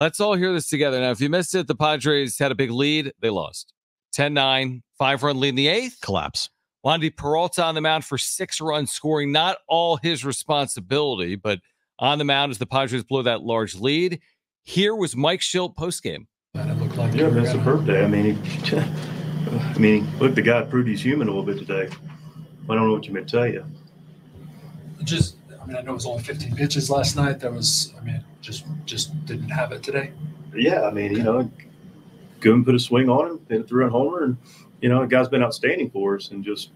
Let's all hear this together. Now, if you missed it, the Padres had a big lead. They lost. 10-9, 5-run lead in the eighth. Collapse. Wandy Peralta on the mound for 6 runs, scoring not all his responsibility, but on the mound as the Padres blow that large lead. Here was Mike Shildt postgame. And it looked like that's a superb day. I mean, look, the guy proved he's human a little bit today. I don't know what you meant to tell you. I know it was only 15 pitches last night. Just didn't have it today. Yeah, Goon put a swing on him, then threw a homer, and the guy's been outstanding for us, and just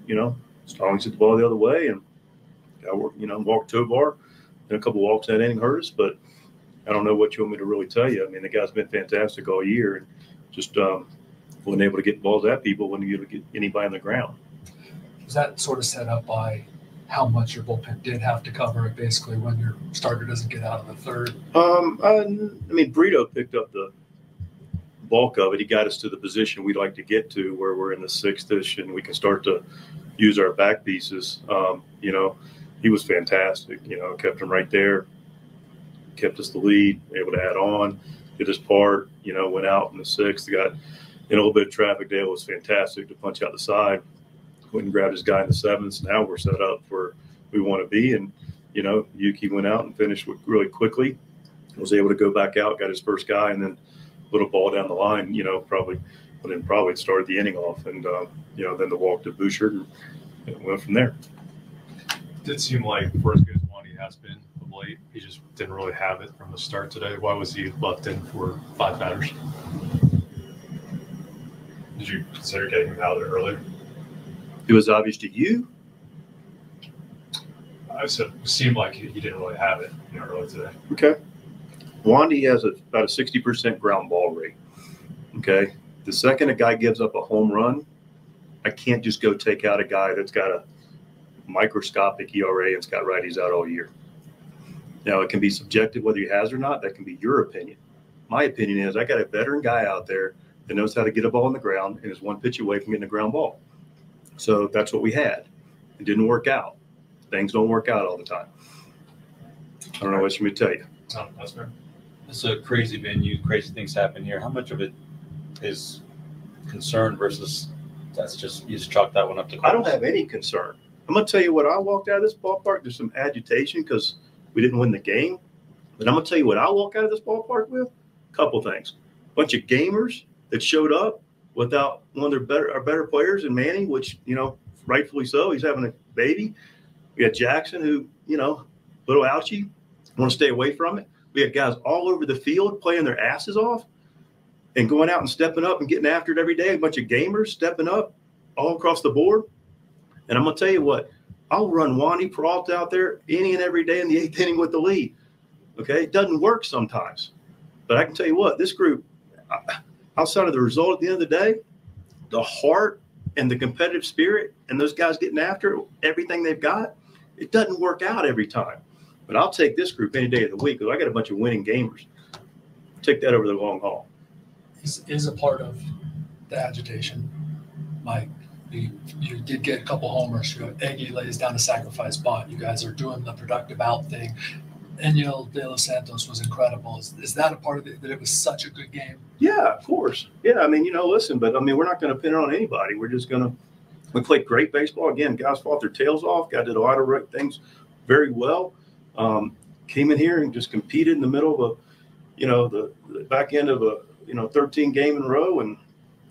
always hit the ball the other way, and walked to a bar, and a couple walks that inning hurt us, but I don't know what you want me to really tell you. I mean, the guy's been fantastic all year, and just wasn't able to get balls at people, wasn't able to get anybody on the ground. Was that sort of set up by how much your bullpen did have to cover it, basically, when your starter doesn't get out of the third? Brito picked up the bulk of it. He got us to the position we'd like to get to, where we're in the sixth-ish, and we can start to use our back pieces. He was fantastic. Kept him right there, kept us the lead, able to add on, did his part. Went out in the sixth, got in a little bit of traffic. Dale was fantastic to punch out the side. Went and grabbed his guy in the seventh. Now we're set up where we want to be. And, Yuki went out and finished really quickly. Was able to go back out, got his first guy, and then put a ball down the line, probably started the inning off. And, then the walk to Bouchard and went from there. It did seem like for as good as Wandy has been of late, he just didn't really have it from the start today. Why was he left in for 5 batters? Did you consider getting him out there earlier? It was obvious to you? I said it seemed like he didn't really have it earlier today. Okay. Wandy has about a 60% ground ball rate. Okay. The second a guy gives up a home run, I can't just go take out a guy that's got a microscopic ERA and's got righties out all year. Now, it can be subjective whether he has or not. That can be your opinion. My opinion is I got a veteran guy out there that knows how to get a ball on the ground and is one pitch away from getting a ground ball. So that's what we had. It didn't work out. Things don't work out all the time. I don't know what you would tell you. That's fair. It's a crazy venue. Crazy things happen here. How much of it is concern versus that's just you just chalk that one up to close? I don't have any concern. I'm going to tell you what I walked out of this ballpark. There's some agitation because we didn't win the game. But I'm going to tell you what I walk out of this ballpark with. A couple things. A bunch of gamers that showed up without one of our better players in Manny, which, rightfully so. He's having a baby. We had Jackson who, little ouchie, want to stay away from it. We had guys all over the field playing their asses off and going out and stepping up and getting after it every day. A bunch of gamers stepping up all across the board. And I'm going to tell you what, I'll run Wandy Peralta out there any and every day in the 8th inning with the lead. Okay? It doesn't work sometimes. But I can tell you what, this group, outside of the result at the end of the day, the heart and the competitive spirit and those guys getting after everything they've got, it doesn't work out every time. But I'll take this group any day of the week because I got a bunch of winning gamers. Take that over the long haul. Is a part of the agitation, Mike. You did get a couple homers. Eggy lays down a sacrifice bunt. You guys are doing the productive out thing. Daniel De Los Santos was incredible. Is that a part of it, that it was such a good game? Yeah, of course. Yeah, listen, but we're not going to pin it on anybody. We're just going to – we played great baseball. Again, guys fought their tails off. Guys did a lot of right things very well. Came in here and just competed in the middle of the back end of a, 13 game in a row. And,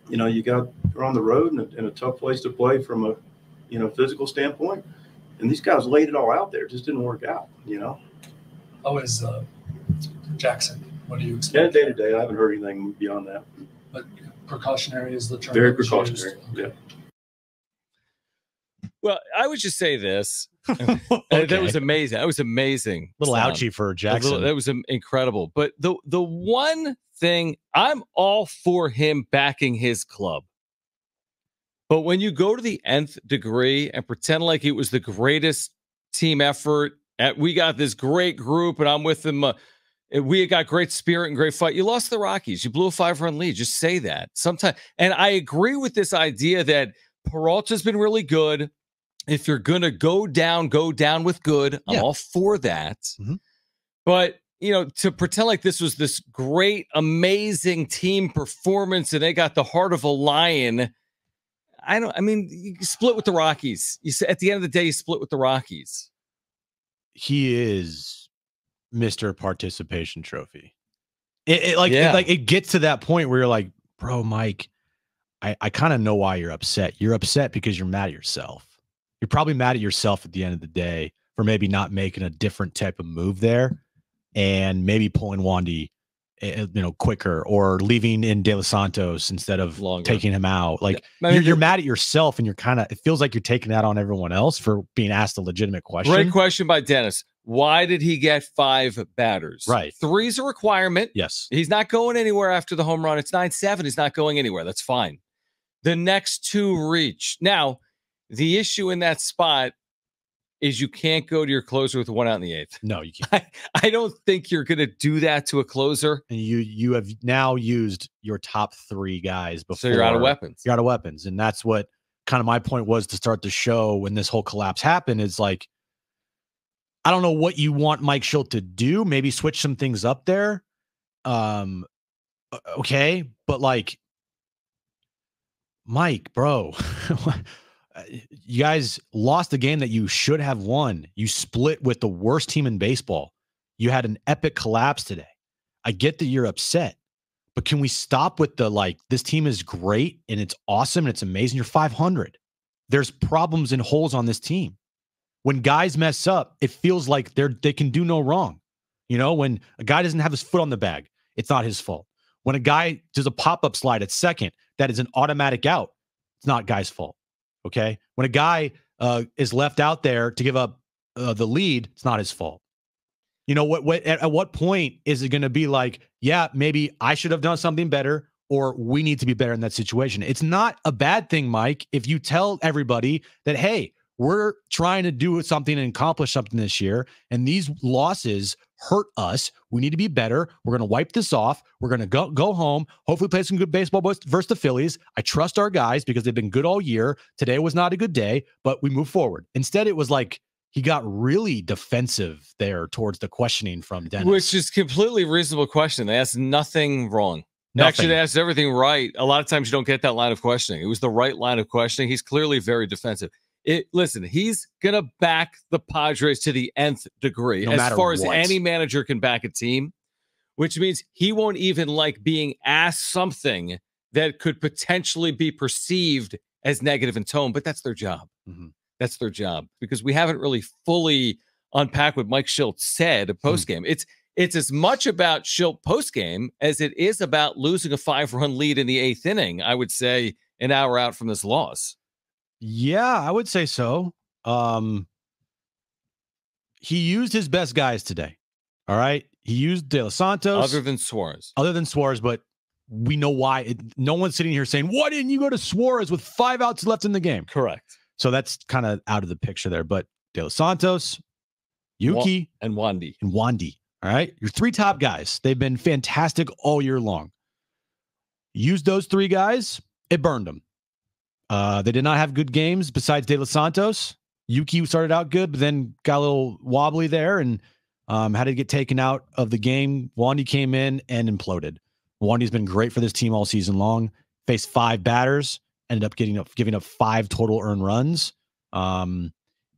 you're on the road in a tough place to play from a, physical standpoint. And these guys laid it all out there. It just didn't work out, How is Jackson? What do you expect? Yeah, day to day, I haven't heard anything beyond that. But precautionary is the term. Very precautionary. Okay. Yeah. Well, I would just say this. That was amazing. That was amazing. Little ouchie for Jackson. That was incredible. But the one thing, I'm all for him backing his club. But when you go to the nth degree and pretend like it was the greatest team effort, we got this great group and I'm with them. We got great spirit and great fight. You lost the Rockies. You blew a 5-run lead. Just say that. Sometimes, and I agree with this idea that Peralta's been really good. If you're going to go down with good. I'm all for that. Mm-hmm. But to pretend like this was this great, amazing team performance and they got the heart of a lion. You split with the Rockies. At the end of the day, you split with the Rockies. He is Mr. Participation Trophy. It gets to that point where you're like, bro, Mike, I kind of know why you're upset. You're upset because you're mad at yourself. You're probably mad at yourself at the end of the day for maybe not making a different type of move there and maybe pulling Wandy, quicker, or leaving in De Los Santos instead of taking him out. Like, you're mad at yourself, and it feels like you're taking that on everyone else for being asked a legitimate question. Great question by Dennis. Why did he get 5 batters? Right. 3's a requirement. Yes. He's not going anywhere after the home run. It's 9-7. He's not going anywhere. That's fine. The next 2 reach. Now, the issue in that spot is you can't go to your closer with 1 out in the 8th. No, you can't. I don't think you're going to do that to a closer. And you have now used your top 3 guys before. So you're out of weapons. You're out of weapons. And that's what kind of my point was to start the show when this whole collapse happened, is like, I don't know what you want Mike Shildt to do. Maybe switch some things up there. Okay. But like, Mike, bro, you guys lost a game that you should have won. You split with the worst team in baseball. You had an epic collapse today. I get that you're upset, but can we stop with this team is great and it's awesome and it's amazing. You're 500. There's problems and holes on this team. When guys mess up, it feels like they can do no wrong. When a guy doesn't have his foot on the bag, it's not his fault. When a guy does a pop-up slide at second, that is an automatic out. It's not guy's fault. Okay. When a guy is left out there to give up the lead, it's not his fault. At what point is it going to be like, yeah, maybe I should have done something better, or we need to be better in that situation? It's not a bad thing, Mike, if you tell everybody that, hey, we're trying to do something and accomplish something this year, and these losses hurt us. We need to be better. We're going to wipe this off. We're going to go home, hopefully play some good baseball versus the Phillies. I trust our guys because they've been good all year. Today was not a good day, but we move forward. Instead, it was like he got really defensive there towards the questioning from Dennis. Which is completely reasonable question. They asked nothing wrong. Actually, they asked everything right. A lot of times you don't get that line of questioning. It was the right line of questioning. He's clearly very defensive. Listen, he's going to back the Padres to the nth degree, as far as any manager can back a team, which means he won't even like being asked something that could potentially be perceived as negative in tone, but that's their job. Mm-hmm. That's their job, because we haven't really fully unpacked what Mike Shildt said postgame. It's as much about Shildt postgame as it is about losing a 5-run lead in the 8th inning, I would say, an hour out from this loss. Yeah, I would say so. He used his best guys today. All right. He used De Los Santos. Other than Suarez, but we know why. No one's sitting here saying, why didn't you go to Suarez with 5 outs left in the game? Correct. So that's kind of out of the picture there. But De Los Santos, Yuki, and Wandy. All right. Your 3 top guys. They've been fantastic all year long. Use those 3 guys. It burned them. They did not have good games besides De Los Santos. Yuki started out good, but then got a little wobbly there and had to get taken out of the game. Wandy came in and imploded. Wandy's been great for this team all season long. Faced 5 batters, ended up giving up 5 total earned runs.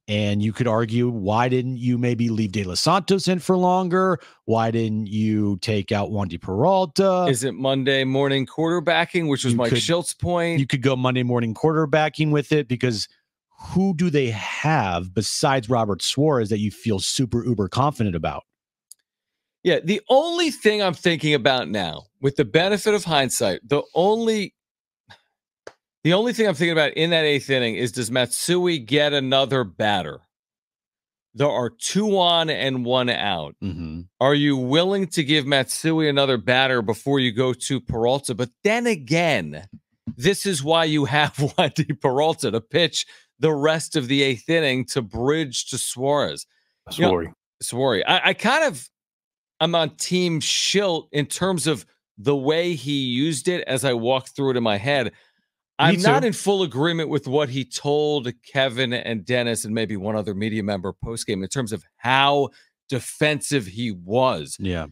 And you could argue, why didn't you maybe leave De Los Santos in for longer? Why didn't you take out Wandy Peralta? Is it Monday morning quarterbacking, which was Mike Shildt's point? You could go Monday morning quarterbacking with it, because who do they have besides Robert Suarez that you feel super uber confident about? Yeah, the only thing I'm thinking about now, with the benefit of hindsight, the only thing I'm thinking about in that 8th inning is, does Matsui get another batter? There are 2 on and 1 out. Mm-hmm. Are you willing to give Matsui another batter before you go to Peralta? But then again, this is why you have Wandy Peralta to pitch the rest of the 8th inning to bridge to Suarez. Suarez. I'm on Team Shildt in terms of the way he used it as I walked through it in my head. I'm not in full agreement with what he told Kevin and Dennis and maybe one other media member postgame in terms of how defensive he was. Yeah.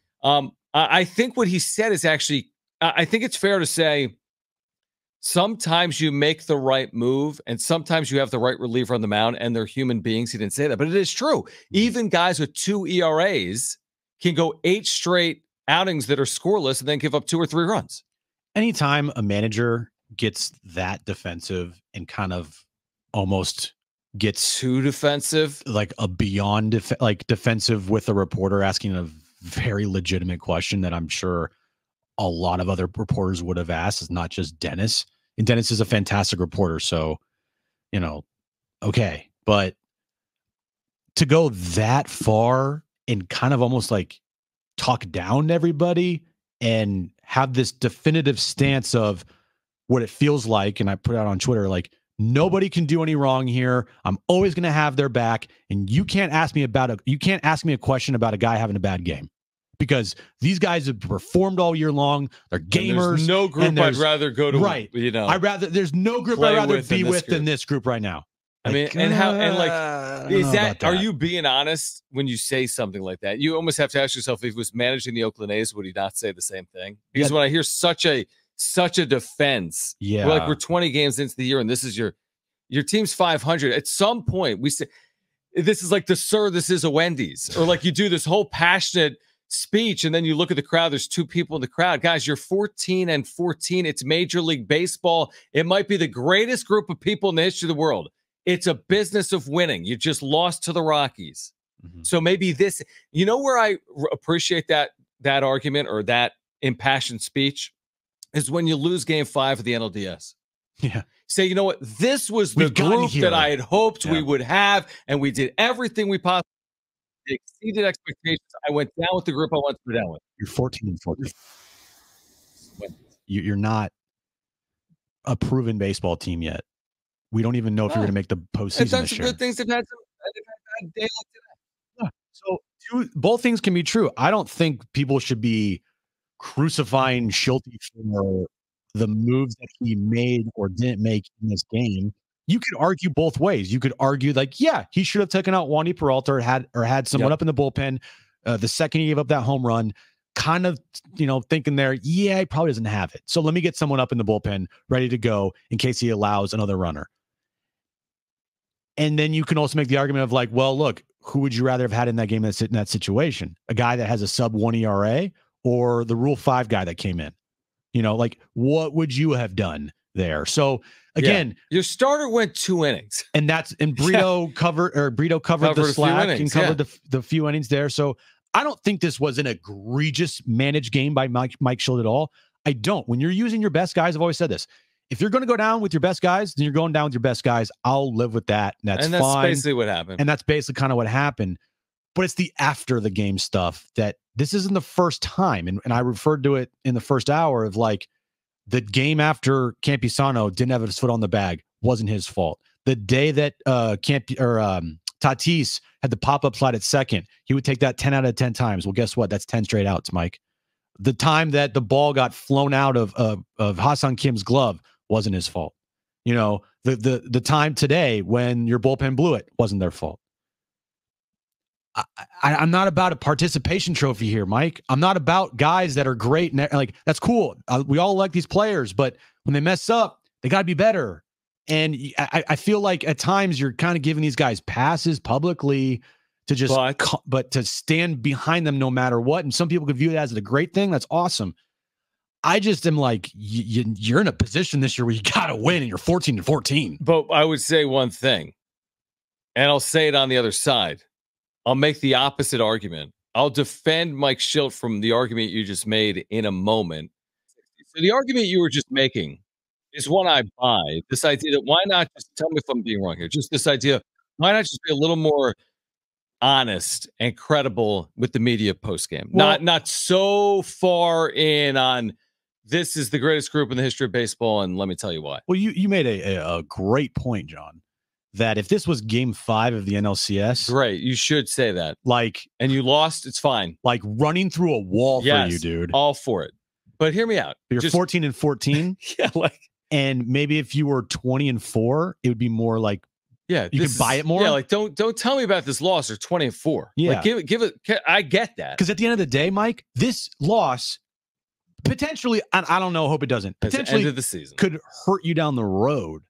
I think what he said is actually, I think it's fair to say sometimes you make the right move and sometimes you have the right reliever on the mound and they're human beings. He didn't say that, but it is true. Even guys with 2 ERAs can go 8 straight outings that are scoreless and then give up 2 or 3 runs. Anytime a manager gets that defensive and kind of almost gets too defensive, like a beyond defensive with a reporter asking a very legitimate question that I'm sure a lot of other reporters would have asked, is not just Dennis. And Dennis is a fantastic reporter. So, okay. But to go that far and kind of almost like talk down to everybody and have this definitive stance of what it feels like, and I put out on Twitter, like, nobody can do any wrong here. I'm always going to have their back, and you can't ask me a question about a guy having a bad game, because these guys have performed all year long. They're gamers. There's no group I'd rather go to. Right. There's no group I'd rather be with than this group right now. I mean, are you being honest when you say something like that? You almost have to ask yourself, if he was managing the Oakland A's, would he not say the same thing? Because when I hear such a defense, we're 20 games into the year and this is your team's 500. At some point, we say this is like this is a Wendy's, or like you do this whole passionate speech and then you look at the crowd. There's 2 people in the crowd. Guys, you're 14-14. It's Major League Baseball. It might be the greatest group of people in the history of the world. It's a business of winning. You just lost to the Rockies. Mm-hmm. So maybe this, where I appreciate that argument or that impassioned speech is when you lose game 5 of the NLDS. Yeah. Say, you know what? This was the group that I had hoped we would have, and we did everything we possibly did. It exceeded expectations. I went down with the group I wanted to go down with. You're 14-14. You're not a proven baseball team yet. We don't even know if you're going to make the postseason this year. Good things. They've had a day like today. Yeah. So both things can be true. I don't think people should be crucifying Shildt for the moves that he made or didn't make in this game. You could argue both ways. You could argue like, yeah, he should have taken out Wandy Peralta or had someone up in the bullpen. The second he gave up that home run, kind of, thinking there, he probably doesn't have it. So let me get someone up in the bullpen ready to go in case he allows another runner. And then you can also make the argument of like, well, look, who would you rather have had in that game in that situation? A guy that has a sub-1 ERA or the Rule 5 guy that came in? Like, what would you have done there? So again, your starter went 2 innings, and Brito covered the slack and covered the few innings there. So I don't think this was an egregious managed game by Mike Shildt at all. I don't. When you're using your best guys, I've always said this. If you're going to go down with your best guys, then you're going down with your best guys. I'll live with that. And that's fine. Basically what happened. And that's basically kind of what happened. But it's the after the game stuff that this isn't the first time. And I referred to it in the first hour of like the game after Campisano didn't have his foot on the bag. Wasn't his fault. The day that Tatis had the pop-up slide at second, he would take that 10 out of 10 times. Well, guess what? That's 10 straight outs, Mike. The time that the ball got flown out of Ha-Seong Kim's glove wasn't his fault. The time today when your bullpen blew it wasn't their fault. I'm not about a participation trophy here, Mike. I'm not about guys that are great and like that's cool. We all like these players, but when they mess up, they got to be better. And I feel like at times you're kind of giving these guys passes publicly to just, but to stand behind them no matter what. And some people could view it as a great thing. That's awesome. I just am like, you're in a position this year where you got to win and you're 14-14. But I would say one thing, and I'll say it on the other side. I'll make the opposite argument. I'll defend Mike Shildt from the argument you just made in a moment. So the argument you were just making is one I buy. This idea that why not just tell me if I'm being wrong here? Just this idea, why not just be a little more honest and credible with the media postgame? Well, not so far in on this is the greatest group in the history of baseball, and let me tell you why. Well, you made a great point, John, that if this was game 5 of the NLCS, great, you should say that. Like, and you lost, it's fine. Like running through a wall for you, dude. All for it. But hear me out. You're 14-14. Yeah, like, and maybe if you were 20-4, it would be more like Yeah, You can buy it more. Yeah, like don't tell me about this loss or 20-4. Yeah. Like give it. I get that. Because at the end of the day, Mike, this loss potentially, and I don't know, hope it doesn't, That's the potentially end of the season could hurt you down the road.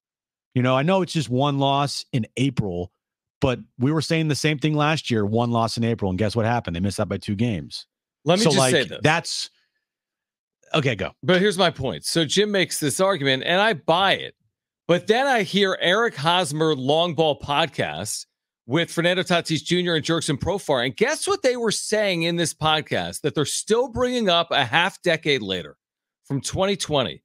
You know, I know it's just one loss in April, but we were saying the same thing last year, one loss in April, and guess what happened? They missed out by 2 games. Let me just say this. That's okay, go. But here's my point. So Jim makes this argument, and I buy it. But then I hear Eric Hosmer Long Ball podcast with Fernando Tatis Jr. and Jerkson Profar. And guess what they were saying in this podcast that they're still bringing up a half decade later from 2020?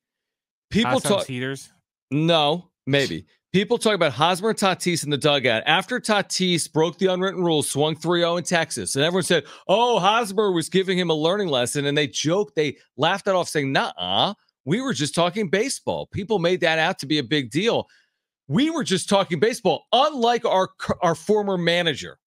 People talk heaters. No, maybe. People talk about Hosmer and Tatis in the dugout. After Tatis broke the unwritten rules, swung 3-0 in Texas, and everyone said, oh, Hosmer was giving him a learning lesson. And they joked, they laughed it off saying, nuh-uh. We were just talking baseball. People made that out to be a big deal. We were just talking baseball, unlike our former manager.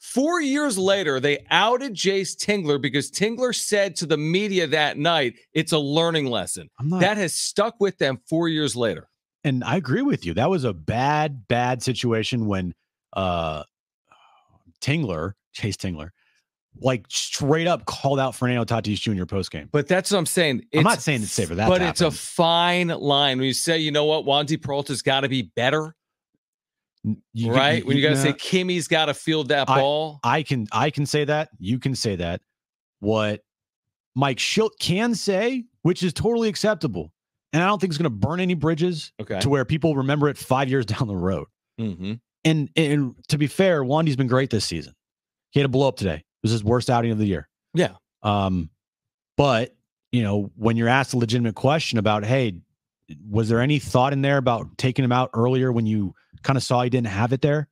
4 years later, they outed Jace Tingler because Tingler said to the media that night, it's a learning lesson. That has stuck with them 4 years later. And I agree with you. That was a bad situation when Chase Tingler, like straight up called out Fernando Tatis Jr. postgame. But that's what I'm saying. I'm not saying it's safe for that. But it's a fine line when you say, you know what, Wandy Peralta's got to be better, right? When you got to say Kimmy's got to field that ball. I can say that. You can say that. What Mike Shildt can say, which is totally acceptable, and I don't think it's going to burn any bridges to where people remember it 5 years down the road. Mm-hmm. And to be fair, Wandy's been great this season. He had a blow up today. It was his worst outing of the year. Yeah. But, you know, when you're asked a legitimate question about, hey, was there any thought in there about taking him out earlier when you kind of saw he didn't have it there?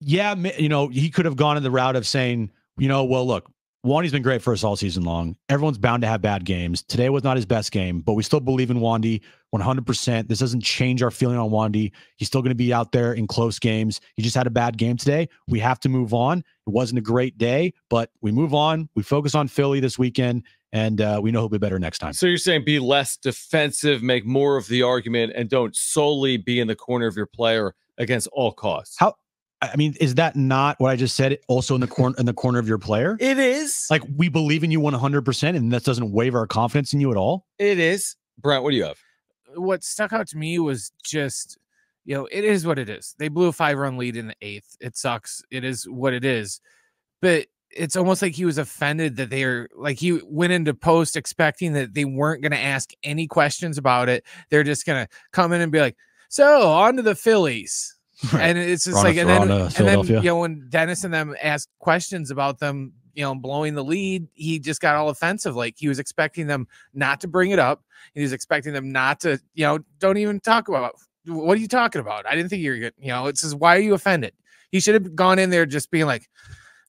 Yeah, you know, he could have gone in the route of saying, you know, well, look, Wandy's been great for us all season long. Everyone's bound to have bad games. Today was not his best game, but we still believe in Wandy 100%. This doesn't change our feeling on Wandy. He's still going to be out there in close games. He just had a bad game today. We have to move on. It wasn't a great day, but we move on. We focus on Philly this weekend, and we know he'll be better next time. So you're saying be less defensive, make more of the argument, and don't solely be in the corner of your player against all costs. How? I mean, is that not what I just said? Also in the corner of your player? It is. Like, we believe in you 100%, and that doesn't waver our confidence in you at all? It is. Brent, what do you have? What stuck out to me was just, you know, it is what it is. They blew a 5-run lead in the 8th. It sucks. It is what it is. But it's almost like he was offended that they're like, he went into post expecting that they weren't going to ask any questions about it. They're just going to come in and be like, so on to the Phillies. Right. And it's just like, and then, you know, when Dennis and them asked questions about them, you know, blowing the lead, he just got all offensive. Like, he was expecting them not to bring it up. He was expecting them not to, you know, don't even talk about, what are you talking about? I didn't think you were good. You know, it says, why are you offended? He should have gone in there just being like,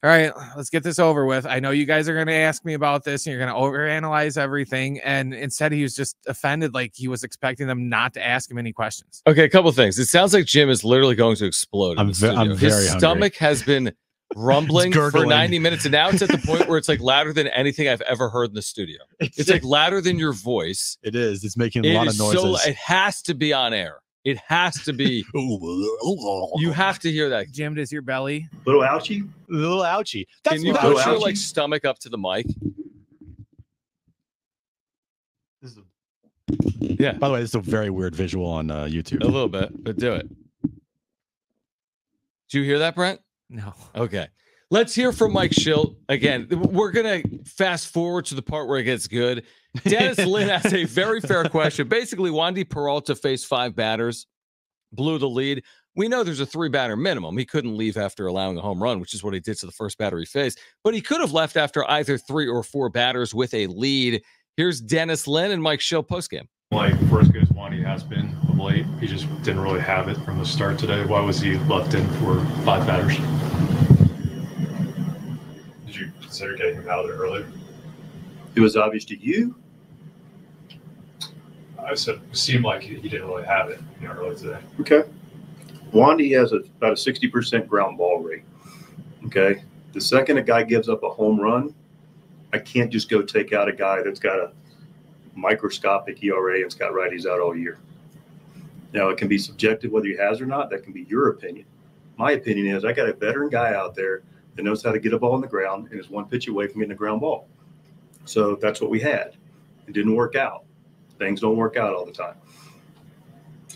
all right, let's get this over with. I know you guys are going to ask me about this and you're going to overanalyze everything. And instead he was just offended. Like, he was expecting them not to ask him any questions. Okay. A couple of things. It sounds like Jim is literally going to explode. I'm very His hungry. stomach has been rumbling for 90 minutes. And now it's at the point where it's like louder than anything I've ever heard in the studio. It's like louder than your voice. It is. It's making a lot of noises. So it has to be on air. It has to be. You have to hear that. Jim, does your belly? Little ouchie? Little ouchie. Can you put your like stomach up to the mic? Yeah. By the way, this is a very weird visual on YouTube. A little bit, but do it. Did you hear that, Brent? No. Okay. Let's hear from Mike Shildt. Again, we're going to fast forward to the part where it gets good. Dennis Lynn has a very fair question. Basically, Wandy Peralta faced 5 batters, blew the lead. We know there's a 3-batter minimum. He couldn't leave after allowing a home run, which is what he did to the first batter he faced. But he could have left after either 3 or 4 batters with a lead. Here's Dennis Lynn and Mike Shildt postgame. Like, for as good as Wandy has been of late, he just didn't really have it from the start today. Why was he left in for 5 batters? Did you consider getting him out of there earlier? It was obvious to you? I said it seemed like he didn't really have it, you know, earlier today. Okay. Wandy has about a 60% ground ball rate. Okay. The second a guy gives up a home run, I can't just go take out a guy that's got a microscopic ERA and it's got righties out all year. Now, it can be subjective whether he has or not. That can be your opinion. My opinion is I got a veteran guy out there that knows how to get a ball on the ground and is one pitch away from getting a ground ball. So that's what we had. It didn't work out. Things don't work out all the time.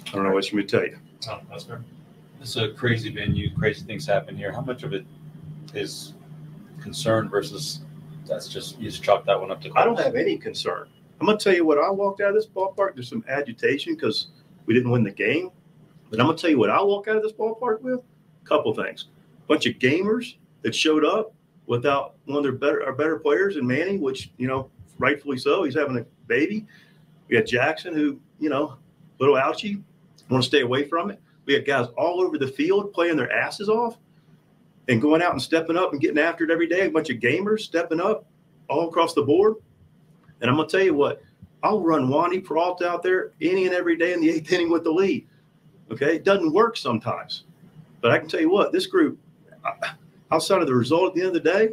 I don't know what you want me to tell you. Oh, that's fair. It's a crazy venue. Crazy things happen here. How much of it is concern versus that's just you just chalk that one up to? I don't have any concern. I'm going to tell you what, I walked out of this ballpark. There's some agitation because we didn't win the game. But I'm going to tell you what I walk out of this ballpark with. A couple things. A bunch of gamers that showed up without one of our better players in Manny, which, rightfully so. He's having a baby. We had Jackson who, little ouchie, want to stay away from it. We had guys all over the field playing their asses off and going out and stepping up and getting after it every day. A bunch of gamers stepping up all across the board. And I'm going to tell you what, I'll run Wandy Peralta out there any and every day in the 8th inning with the lead. Okay, it doesn't work sometimes. But I can tell you what, this group, outside of the result at the end of the day,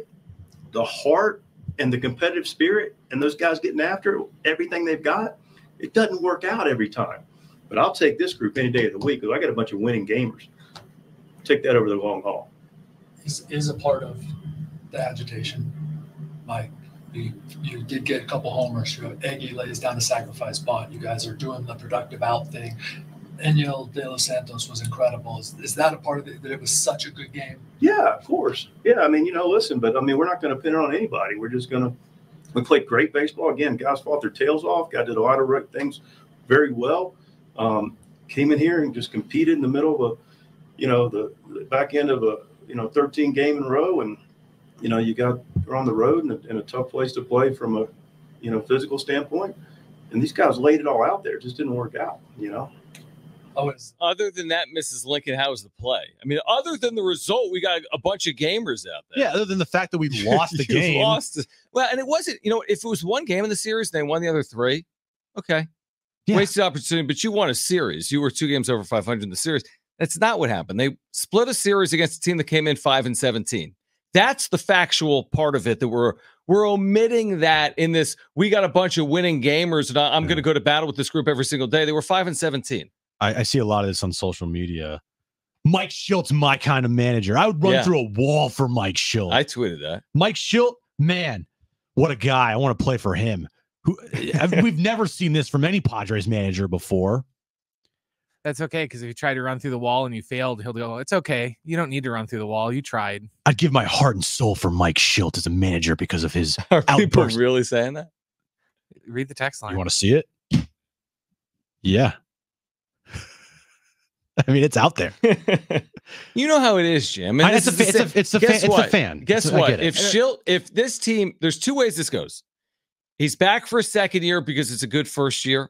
the heart and the competitive spirit and those guys getting after everything they've got, it doesn't work out every time. But I'll take this group any day of the week because I got a bunch of winning gamers. Take that over the long haul. Is a part of the agitation, Mike. You did get a couple homers. Eggy lays down the sacrifice bunt. You guys are doing the productive out thing. Daniel De Los Santos was incredible. Is that a part of it, that it was such a good game? Yeah, of course. Yeah, listen, but we're not going to pin it on anybody. We're just going to – we played great baseball. Again, guys fought their tails off. Guys did a lot of right things very well. Came in here and just competed in the middle of the back end of a 13 game in a row, and you're on the road in a tough place to play from a physical standpoint, and these guys laid it all out there. It just didn't work out. Other than that, Mrs. Lincoln, how was the play? Other than the result, we got a bunch of gamers out there. Yeah, other than the fact that we lost the game. Well, and it wasn't, if it was one game in the series and they won the other 3, okay. Yeah. Wasted opportunity, but you won a series. You were 2 games over 500 in the series. That's not what happened. They split a series against a team that came in 5-17. That's the factual part of it that we're omitting that in this. We got a bunch of winning gamers, and I'm going to go to battle with this group every single day. They were 5-17. I see a lot of this on social media. Mike Shildt's my kind of manager. I would run through a wall for Mike Shildt. I tweeted that. Mike Shildt, man, what a guy. I want to play for him. We've never seen this from any Padres manager before. That's okay, because if you try to run through the wall and you failed, he'll go, it's okay. You don't need to run through the wall. You tried. I'd give my heart and soul for Mike Shildt as a manager because of his Are people outburst. really saying that? Read the text line. You want to see it? Yeah. It's out there. You know how it is, Jim. And it's the fan. Guess what? If this team, there's 2 ways this goes. He's back for a second year because it's a good first year,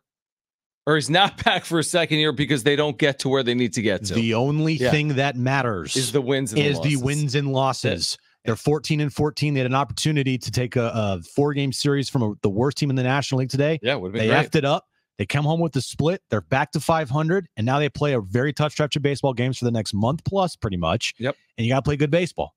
or he's not back for a second year because they don't get to where they need to get to. The only thing that matters is the wins and losses. They're 14-14. They had an opportunity to take a 4-game series from the worst team in the National League today. Yeah, would have been They great. effed it up. They come home with the split. They're back to 500, and now they play a very tough stretch of baseball games for the next month plus, pretty much. Yep. And you got to play good baseball.